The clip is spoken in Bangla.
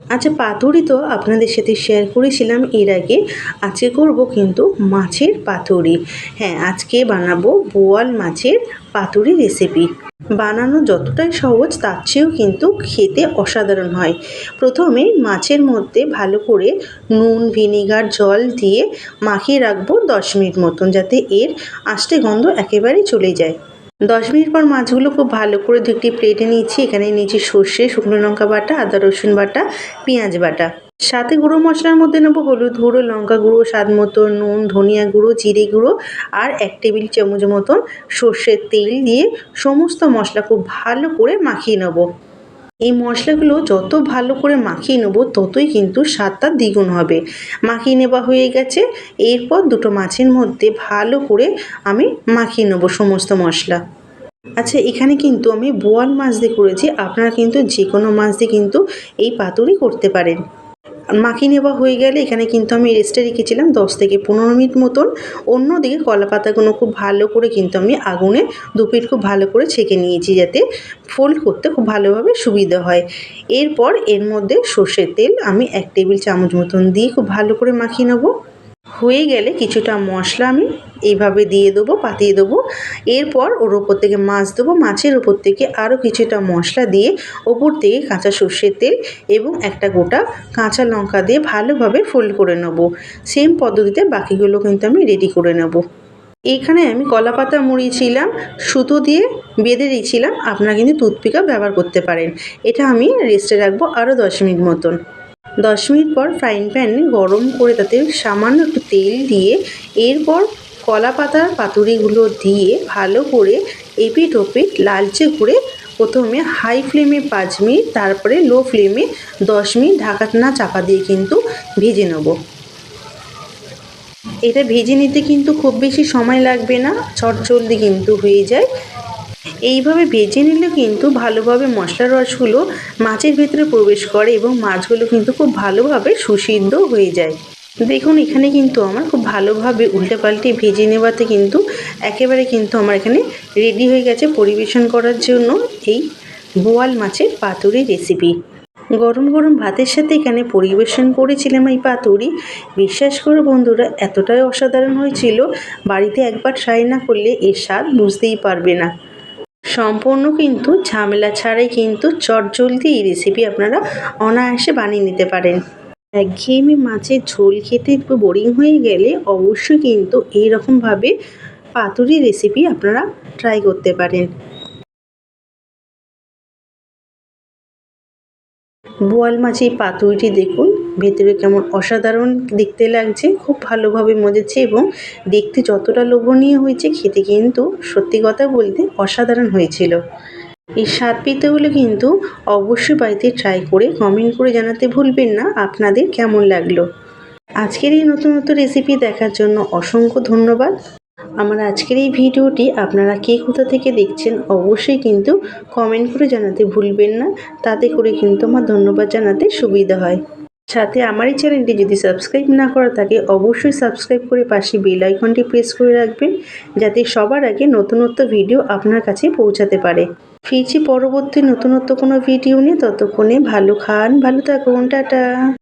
আচ্ছা, পাতুরি তো আপনাদের সাথে শেয়ার করেছিলাম এর আগে। আজকে করব কিন্তু মাছের পাতুরি। হ্যাঁ, আজকে বানাবো বোয়াল মাছের পাতুরি রেসিপি। বানানো যতটাই সহজ তার চেয়েও কিন্তু খেতে অসাধারণ হয়। প্রথমে মাছের মধ্যে ভালো করে নুন, ভিনেগার, জল দিয়ে মাখিয়ে রাখবো 10 মিনিট মতন, যাতে এর আষ্টে গন্ধ একেবারেই চলে যায়। 10 মিনিট পর মাছগুলো খুব ভালো করে ধুয়ে একটি প্লেটে নিচ্ছি। এখানে নিয়েছি সর্ষে, শুকনো লঙ্কা বাটা, আদা রসুন বাটা, পেঁয়াজ বাটা। সাথে গুঁড়ো মশলার মধ্যে নেব হলুদ গুঁড়ো, লঙ্কা গুঁড়ো, স্বাদ মতো নুন, ধনিয়া গুঁড়ো, জিরে গুঁড়ো আর 1 টেবিল চামচ মতন সর্ষের তেল দিয়ে সমস্ত মশলা খুব ভালো করে মাখিয়ে নেব। এই মশলাগুলো যত ভালো করে মাখিয়ে নেব ততই কিন্তু স্বাদটা দ্বিগুণ হবে। মাখিয়ে নেওয়া হয়ে গেছে। এরপর দুটো মাছের মধ্যে ভালো করে আমি মাখিয়ে নেব সমস্ত মশলা। আচ্ছা, এখানে কিন্তু আমি বোয়াল মাছ দিয়ে করেছি। আপনারা কিন্তু যে কোনো মাছ দিয়ে কিন্তু এই পাতুরি করতে পারেন। মাখিয়ে নেওয়া হয়ে গেলে এখানে কিন্তু আমি রেস্টে রেখেছিলাম 10 থেকে 15 মিনিট মতন। অন্যদিকে কলা পাতাগুলো খুব ভালো করে কিন্তু আমি আগুনে 2 পিঠ খুব ভালো করে ছেঁকে নিয়েছি, যাতে ফোল্ড করতে খুব ভালোভাবে সুবিধা হয়। এরপর এর মধ্যে সর্ষের তেল আমি 1 টেবিল চামচ মতন দিয়ে খুব ভালো করে মাখিয়ে নেব। হয়ে গেলে কিছুটা মশলা আমি এইভাবে দিয়ে দেবো, পাতিয়ে দেবো। এরপর ওর ওপর থেকে মাছ দেবো। মাছের ওপর থেকে আরও কিছুটা মশলা দিয়ে ওপর থেকে কাঁচা সর্ষের তেল এবং একটা গোটা কাঁচা লঙ্কা দিয়ে ভালোভাবে ফোল্ড করে নেব। সেম পদ্ধতিতে বাকিগুলো কিন্তু আমি রেডি করে নেব। এইখানে আমি কলা পাতা মুড়িয়েছিলাম, সুতো দিয়ে বেঁধে দিয়েছিলাম। আপনারা কিন্তু টুথপিকও ব্যবহার করতে পারেন। এটা আমি রেস্টে রাখবো আরও 10 মিনিট মতন। 10 মিনিট পর ফ্রাইং প্যান গরম করে তাতে সামান্য একটু তেল দিয়ে এরপর কলা পাতার পাতুরিগুলো দিয়ে ভালো করে এপিঠ ওপিঠ লালচে করে প্রথমে হাই ফ্লেমে 5 মিনিট, তারপরে লো ফ্লেমে 10 মিনিট ঢাকনা চাপা দিয়ে কিন্তু ভেজে নেব। এটা ভেজে নিতে কিন্তু খুব বেশি সময় লাগবে না, চটজলদি কিন্তু হয়ে যায়। এইভাবে ভেজে নিলে কিন্তু ভালোভাবে মশলার রসগুলো মাছের ভেতরে প্রবেশ করে এবং মাছগুলো কিন্তু খুব ভালোভাবে সুসিদ্ধ হয়ে যায়। দেখুন, এখানে কিন্তু আমার খুব ভালোভাবে উল্টে পাল্টে ভেজে নেওয়াতে কিন্তু একেবারে কিন্তু আমার এখানে রেডি হয়ে গেছে পরিবেশন করার জন্য এই বোয়াল মাছের পাতুরি রেসিপি। গরম গরম ভাতের সাথে এখানে পরিবেশন করেছিলাম এই পাতুরি। বিশ্বাস করো বন্ধুরা, এতটাই অসাধারণ হয়েছিল, বাড়িতে একবার ট্রাই না করলে এর স্বাদ বুঝতেই পারবে না। সম্পূর্ণ কিন্তু ঝামেলা ছাড়াই কিন্তু চটজলদি এই রেসিপি আপনারা অনায়াসে বানিয়ে নিতে পারেন। একঘেয়েমি মাছের ঝোল খেতে একটু বোরিং হয়ে গেলে অবশ্যই কিন্তু এইরকমভাবে পাতুরি রেসিপি আপনারা ট্রাই করতে পারেন। বোয়াল মাছের পাতুরিটি দেখুন ভেতরে কেমন অসাধারণ দেখতে লাগছে, খুব ভালোভাবে মজেছে এবং দেখতে যতটা লোভনীয় হয়েছে খেতে কিন্তু সত্যি কথা বলতে অসাধারণ হয়েছিল। এই স্বাদ পেতে হলে কিন্তু অবশ্যই বাড়িতে ট্রাই করে কমেন্ট করে জানাতে ভুলবেন না আপনাদের কেমন লাগলো। আজকের এই নতুন নতুন রেসিপি দেখার জন্য অসংখ্য ধন্যবাদ। আমার আজকের এই ভিডিওটি আপনারা কে কোথা থেকে দেখছেন অবশ্যই কিন্তু কমেন্ট করে জানাতে ভুলবেন না, তাতে করে কিন্তু আমার ধন্যবাদ জানাতে সুবিধা হয়। সাথে আমার এই চ্যানেলটি যদি সাবস্ক্রাইব না করা থাকে অবশ্যই সাবস্ক্রাইব করে পাশে বেল আইকনটি প্রেস করে রাখবেন, যাতে সবার আগে নতুনত্ব ভিডিও আপনার কাছে পৌঁছাতে পারে। ফিরছি পরবর্তী নতুনত্ব কোনো ভিডিও নিয়ে। ততক্ষণে ভালো খান, ভালো থাকুন, টাটা।